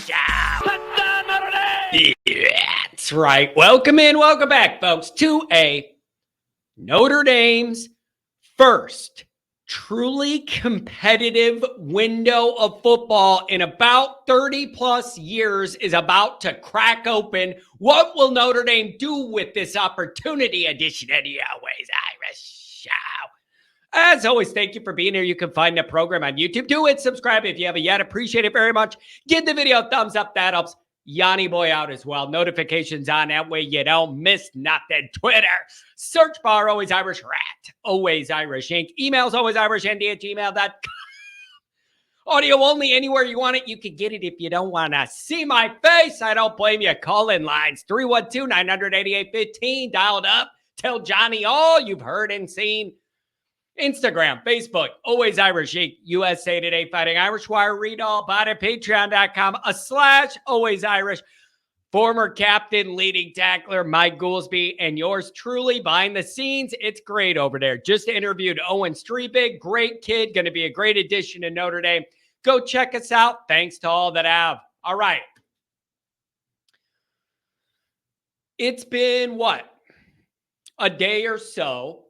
Show. That's right. Welcome back, folks, to a Notre Dame's first truly competitive window of football in about 30 plus years is about to crack open. What will Notre Dame do with this opportunity? Edition of the Always Irish Show. As always, thank you for being here. You can find the program on YouTube. Do it. Subscribe if you haven't yet. Appreciate it very much. Give the video a thumbs up. That helps Yanni Boy out as well. Notifications on. That way you don't miss nothing. Twitter. Search bar, Always Irish Rat. Always Irish Inc. Emails, alwaysirishnd@gmail.com. Audio only anywhere you want it. You can get it if you don't want to see my face. I don't blame you. Call in lines 312-988-15. Dialed up. Tell Johnny all you've heard and seen. Instagram, Facebook, Always Irish Inc., USA Today, Fighting Irish Wire, read all about it, patreon.com/Always Irish. Former captain, leading tackler, Mike GOOLSBY, and yours truly behind the scenes. It's great over there. Just interviewed Owen Streebig, great kid, going to be a great addition to Notre Dame. Go check us out. Thanks to all that have. All right. It's been what? A day or so.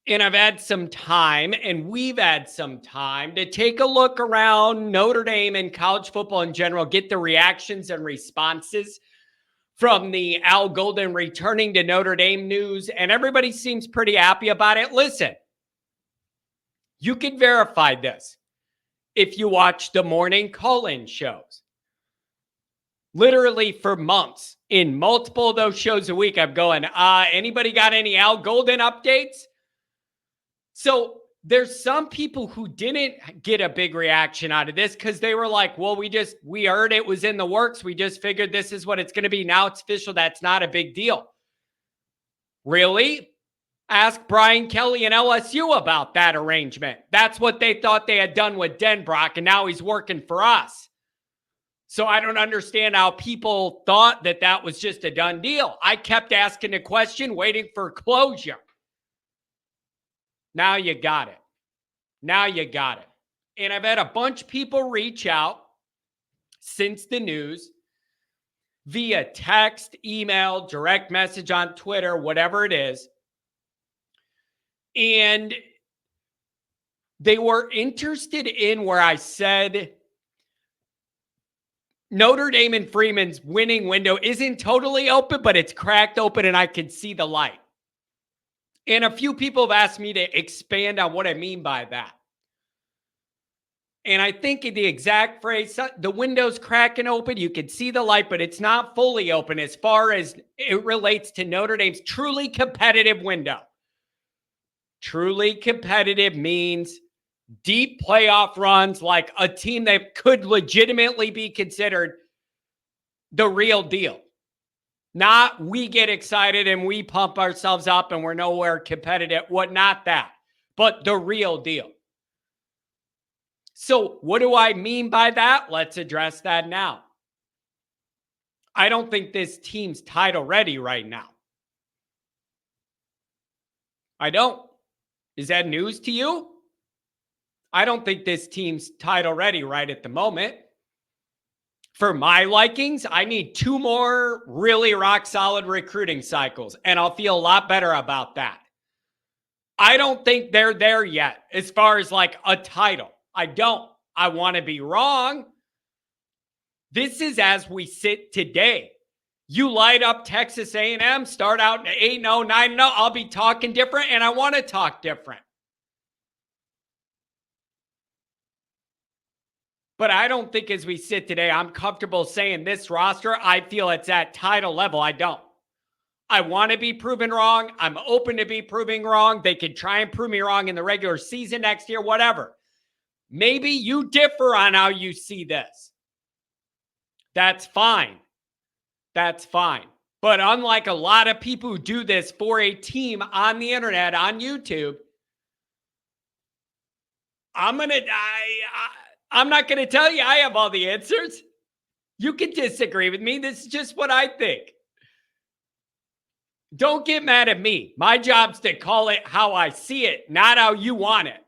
And I've had some time, and we've had some time to take a look around Notre Dame and college football in general, get the reactions and responses from the Al Golden returning to Notre Dame news, and everybody seems pretty happy about it. Listen, you can verify this if you watch the morning call-in shows. Literally for months, in multiple of those shows a week, I'm going, anybody got any Al Golden updates? So there's some people who didn't get a big reaction out of this because they were like, well, we heard it was in the works. We just figured this is what it's going to be. Now it's official. That's not a big deal. Really? Ask Brian Kelly and LSU about that arrangement. That's what they thought they had done with Denbrock, and now he's working for us. So I don't understand how people thought that that was just a done deal. I kept asking the question, waiting for closure. Now you got it. And I've had a bunch of people reach out since the news via text, email, direct message on Twitter, whatever it is. And they were interested in where I said Notre Dame and Freeman's winning window isn't totally open, but it's cracked open and I can see the light. And a few people have asked me to expand on what I mean by that. And I think the exact phrase, the window's cracking open, you can see the light, but it's not fully open as far as it relates to Notre Dame's truly competitive window. Truly competitive means deep playoff runs, like a team that could legitimately be considered the real deal. Not we get excited and we pump ourselves up and we're nowhere competitive. Not that, but the real deal. So what do I mean by that? Let's address that now. I don't think this team's title ready right now. I don't. Is that news to you? I don't think this team's title ready right at the moment. For my likings, I need 2 more really rock solid recruiting cycles, and I'll feel a lot better about that. I don't think they're there yet as far as like a title. I don't. I want to be wrong. This is as we sit today. You light up Texas A&M, start out 8-0, 9-0. I'll be talking different, and I want to talk different. But I don't think as we sit today, I'm comfortable saying this roster, I feel it's at title level. I don't. I want to be proven wrong. I'm open to be proving wrong. They could try and prove me wrong in the regular season next year, whatever. Maybe you differ on how you see this. That's fine. That's fine. But unlike a lot of people who do this for a team on the internet, on YouTube, I'm not going to tell you I have all the answers. You can disagree with me. This is just what I think. Don't get mad at me. My job's to call it how I see it, not how you want it.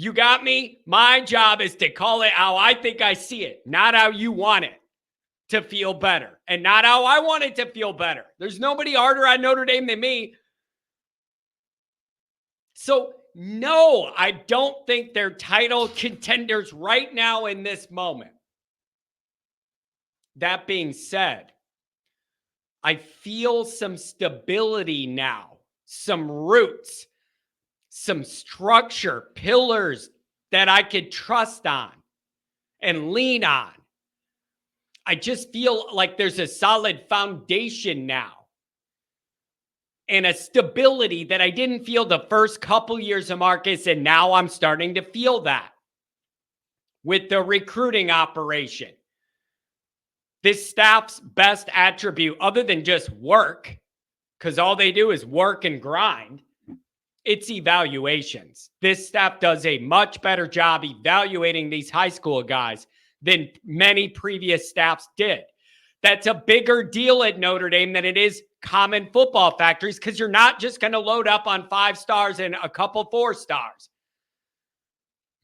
You got me? My job is to call it how I think I see it, not how you want it to feel better, and not how I want it to feel better. There's nobody harder on Notre Dame than me. So, no, I don't think they're title contenders right now in this moment. That being said, I feel some stability now, some roots, some structure, pillars that I could trust on and lean on. I just feel like there's a solid foundation now and a stability that I didn't feel the first couple years of Marcus, and now I'm starting to feel that with the recruiting operation. This staff's best attribute, other than just work, because all they do is work and grind, it's evaluations. This staff does a much better job evaluating these high school guys than many previous staffs did. That's a bigger deal at Notre Dame than it is common football factories, because you're not just going to load up on 5 stars and a couple 4 stars.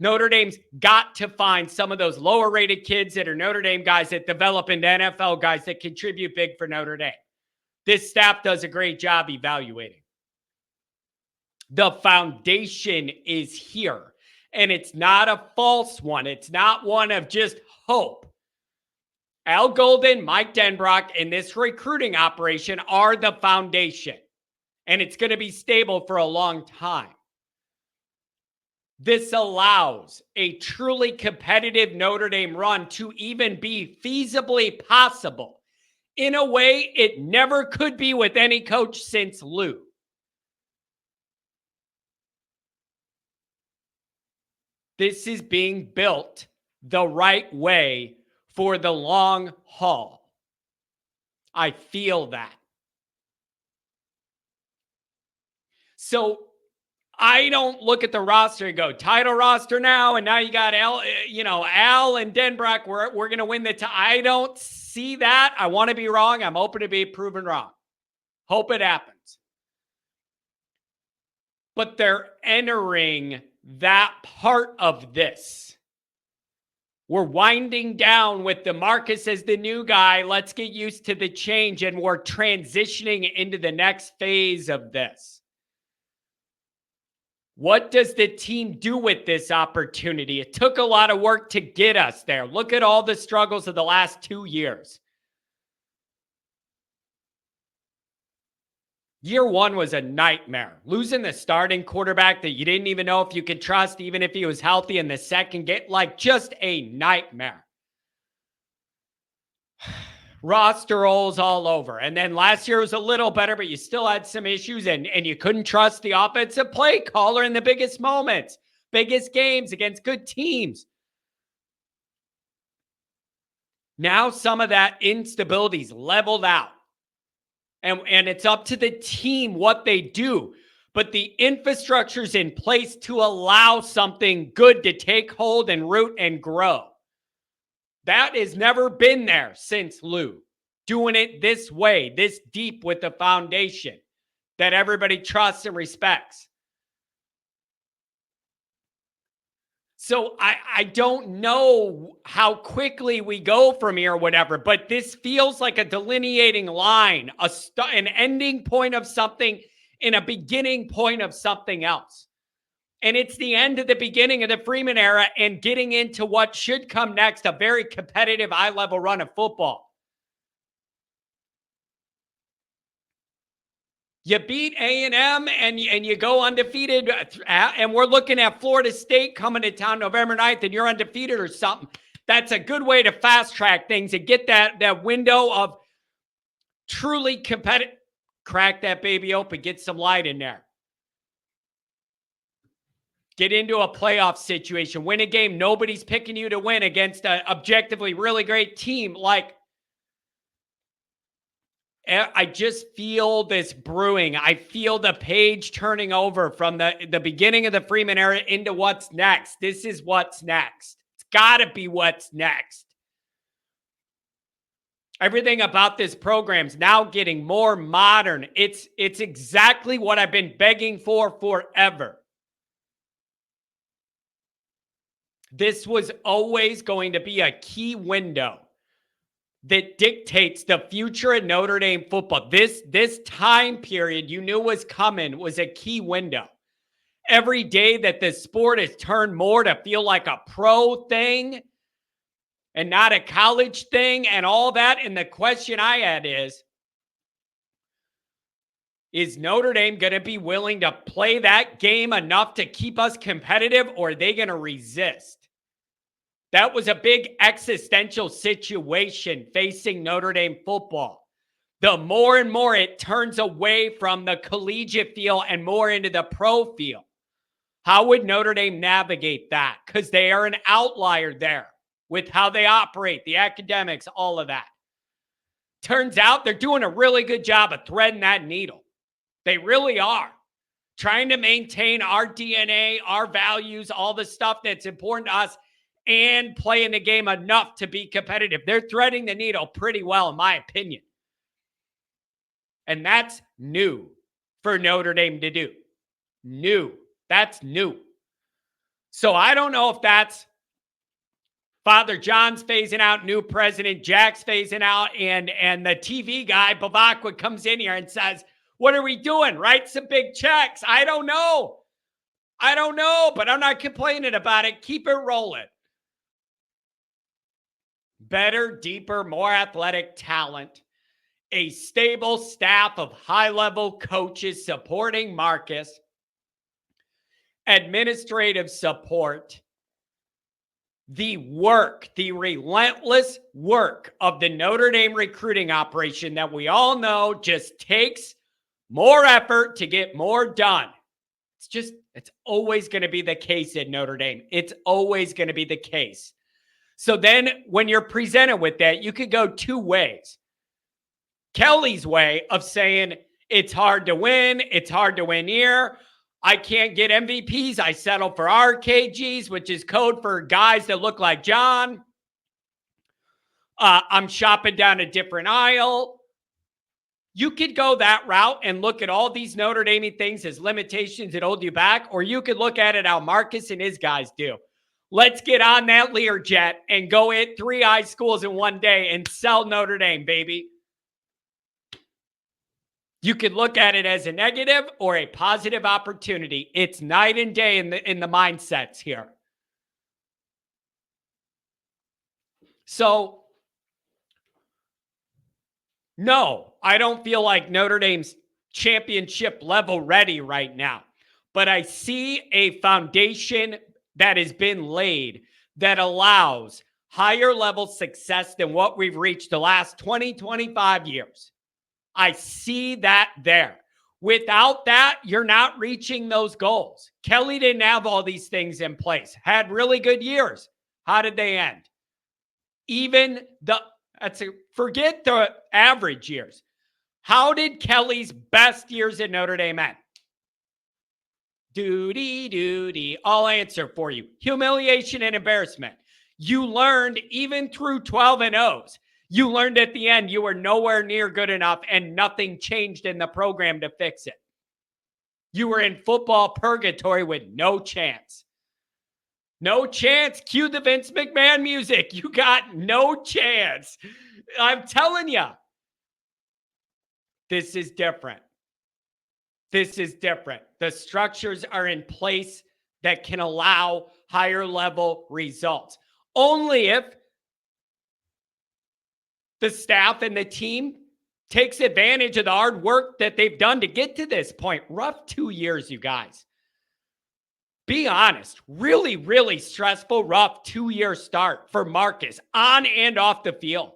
Notre Dame's got to find some of those lower rated kids that are Notre Dame guys that develop into NFL guys that contribute big for Notre Dame. This staff does a great job evaluating. The foundation is here, and it's not a false one. It's not one of just hope. Al Golden, Mike Denbrock, and this recruiting operation are the foundation, and it's going to be stable for a long time. This allows a truly competitive Notre Dame run to even be feasibly possible in a way it never could be with any coach since Lou. This is being built the right way for the long haul. I feel that. So I don't look at the roster and go, title roster now, and now you got Al and Denbrock, we're going to win the title. I don't see that. I want to be wrong. I'm open to be proven wrong. Hope it happens. But they're entering that part of this. We're winding down with the Marcus as the new guy. Let's get used to the change, and we're transitioning into the next phase of this. What does the team do with this opportunity? It took a lot of work to get us there. Look at all the struggles of the last 2 years. Year 1 was a nightmare. Losing the starting quarterback that you didn't even know if you could trust, even if he was healthy in the second game, like just a nightmare. Roster rolls all over. And then last year was a little better, but you still had some issues, and you couldn't trust the offensive play caller in the biggest moments, biggest games against good teams. Now some of that instability's leveled out. And it's up to the team what they do. But the infrastructure's in place to allow something good to take hold and root and grow. That has never been there since Lou. Doing it this way, this deep with the foundation that everybody trusts and respects. So I don't know how quickly we go from here or whatever, but this feels like a delineating line, an ending point of something and a beginning point of something else. And it's the end of the beginning of the Freeman era and getting into what should come next, a very competitive high-level run of football. You beat A&M and you go undefeated, and we're looking at Florida State coming to town November 9th, and you're undefeated or something. That's a good way to fast-track things and get that window of truly competitive. Crack that baby open, get some light in there. Get into a playoff situation, win a game nobody's picking you to win against an objectively really great team. Like, I just feel this brewing. I feel the page turning over from the beginning of the Freeman era into what's next. This is what's next. It's got to be what's next. Everything about this program's now getting more modern. It's exactly what I've been begging for forever. This was always going to be a key window that dictates the future of Notre Dame football. This time period you knew was coming was a key window. Every day that the sport has turned more to feel like a pro thing and not a college thing and all that. And the question I had is Notre Dame going to be willing to play that game enough to keep us competitive, or are they going to resist? That was a big existential situation facing Notre Dame football. The more and more it turns away from the collegiate feel and more into the pro feel. How would Notre Dame navigate that? Because they are an outlier there with how they operate, the academics, all of that. Turns out they're doing a really good job of threading that needle. They really are. Trying to maintain our DNA, our values, all the stuff that's important to us, and playing the game enough to be competitive. They're threading the needle pretty well, in my opinion. And that's new for Notre Dame to do. New. That's new. So I don't know if that's Father John's phasing out, new president, Jack's phasing out, and the TV guy, Bavakwa, comes in here and says, what are we doing? Write some big checks. I don't know, but I'm not complaining about it. Keep it rolling. Better, deeper, more athletic talent, a stable staff of high-level coaches supporting Marcus, administrative support, the work, the relentless work of the Notre Dame recruiting operation that we all know just takes more effort to get more done. It's always going to be the case at Notre Dame. It's always going to be the case. So then when you're presented with that, you could go two ways. Kelly's way of saying it's hard to win. It's hard to win here. I can't get MVPs. I settle for RKGs, which is code for guys that look like John. I'm shopping down a different aisle. You could go that route and look at all these Notre Dame things as limitations that hold you back, or you could look at it how Marcus and his guys do. Let's get on that Learjet and go hit 3 high schools in one day and sell Notre Dame, baby. You could look at it as a negative or a positive opportunity. It's night and day in the mindsets here. So, no, I don't feel like Notre Dame's championship level ready right now. But I see a foundation that has been laid that allows higher level success than what we've reached the last 20, 25 years. I see that there. Without that, you're not reaching those goals. Kelly didn't have all these things in place. Had really good years. How did they end? Forget the average years. How did Kelly's best years at Notre Dame end? Duty. I'll answer for you. Humiliation and embarrassment. You learned even through 12 and 0s. You learned at the end you were nowhere near good enough and nothing changed in the program to fix it. You were in football purgatory with no chance. No chance. Cue the Vince McMahon music. You got no chance. I'm telling you. This is different. This is different. The structures are in place that can allow higher level results. Only if the staff and the team takes advantage of the hard work that they've done to get to this point. Rough 2 years, you guys. Be honest. Really, really stressful, rough 2-year start for Marcus on and off the field.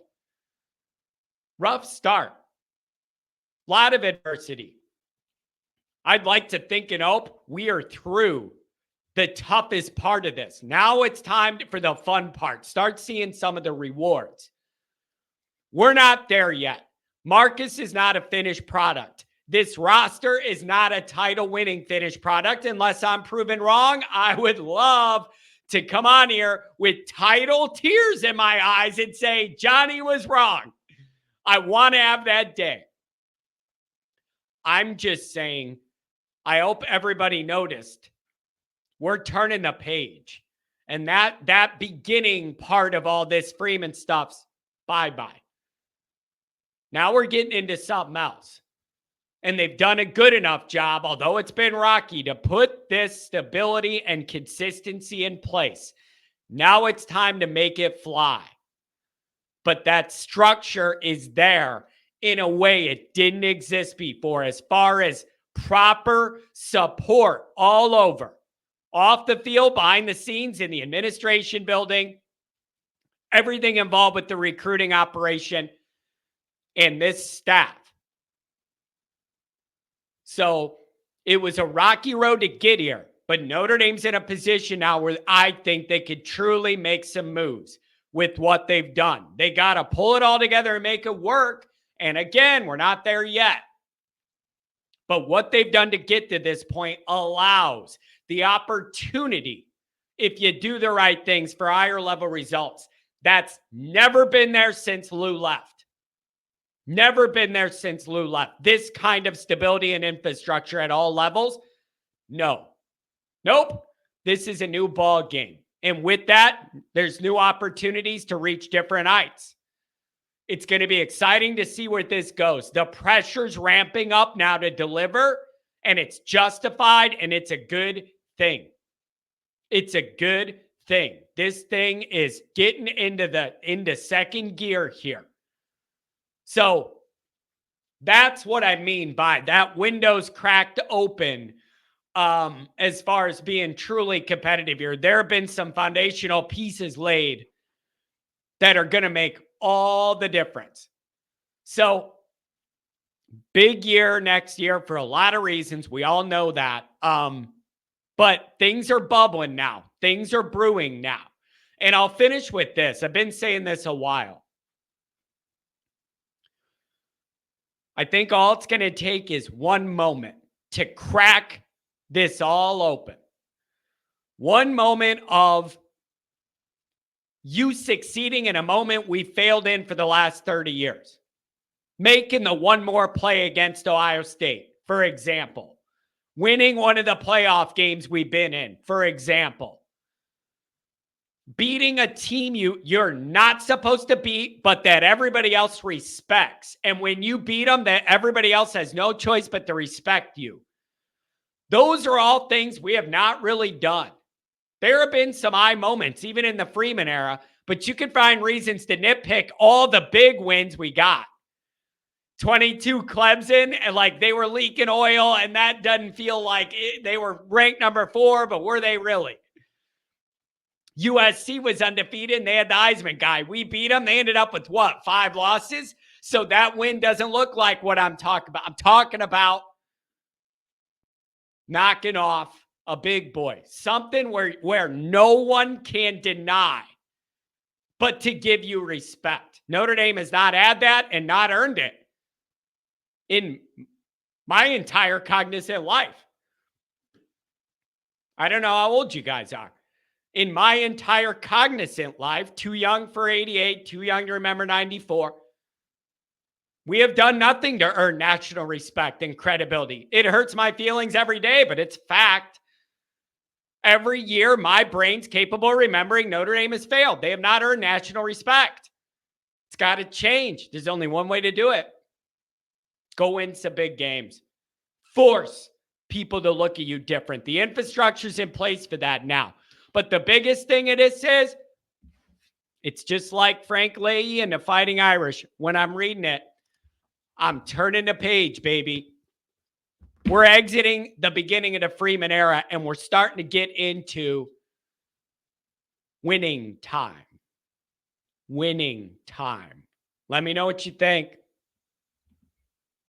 Rough start. A lot of adversity. I'd like to think and hope we are through the toughest part of this. Now it's time for the fun part. Start seeing some of the rewards. We're not there yet. Marcus is not a finished product. This roster is not a title-winning finished product. Unless I'm proven wrong, I would love to come on here with title tears in my eyes and say, Johnny was wrong. I want to have that day. I'm just saying, I hope everybody noticed. We're turning the page. And that beginning part of all this Freeman stuff's bye-bye. Now we're getting into something else. And they've done a good enough job, although it's been rocky, to put this stability and consistency in place. Now it's time to make it fly. But that structure is there in a way it didn't exist before, as far as proper support all over, off the field, behind the scenes, in the administration building, everything involved with the recruiting operation and this staff. So it was a rocky road to get here, but Notre Dame's in a position now where I think they could truly make some moves with what they've done. They got to pull it all together and make it work. And again, we're not there yet. But what they've done to get to this point allows the opportunity, if you do the right things, for higher level results. That's never been there since Lou left. Never been there since Lou left. This kind of stability and infrastructure at all levels? No. Nope. This is a new ball game. And with that, there's new opportunities to reach different heights. It's going to be exciting to see where this goes. The pressure's ramping up now to deliver, and it's justified, and it's a good thing. It's a good thing. This thing is getting into second gear here. So that's what I mean by that window's cracked open as far as being truly competitive here. There have been some foundational pieces laid that are going to make all the difference. So big year next year for a lot of reasons. We all know that. But things are bubbling now. Things are brewing now. And I'll finish with this. I've been saying this a while. I think all it's going to take is one moment to crack this all open. One moment of you succeeding in a moment we failed in for the last 30 years. Making the one more play against Ohio State, for example. Winning one of the playoff games we've been in, for example. Beating a team you're not supposed to beat, but that everybody else respects. And when you beat them, that everybody else has no choice but to respect you. Those are all things we have not really done. There have been some high moments, even in the Freeman era, but you can find reasons to nitpick all the big wins we got. 22 Clemson, and like they were leaking oil, and that doesn't feel like they were ranked number 4, but were they really? USC was undefeated, and they had the Heisman guy. We beat them. They ended up with what, 5 losses? So that win doesn't look like what I'm talking about. I'm talking about knocking off a big boy. Something where no one can deny but to give you respect. Notre Dame has not had that and not earned it in my entire cognizant life. I don't know how old you guys are. In my entire cognizant life, too young for 88, too young to remember 94, we have done nothing to earn national respect and credibility. It hurts my feelings every day, but it's fact. Every year, my brain's capable of remembering Notre Dame has failed. They have not earned national respect. It's got to change. There's only one way to do it. Go win some big games. Force people to look at you different. The infrastructure's in place for that now. But the biggest thing it is it's just like Frank Leahy and the Fighting Irish. When I'm reading it, I'm turning the page, baby. We're exiting the beginning of the Freeman era, and we're starting to get into winning time. Winning time. Let me know what you think.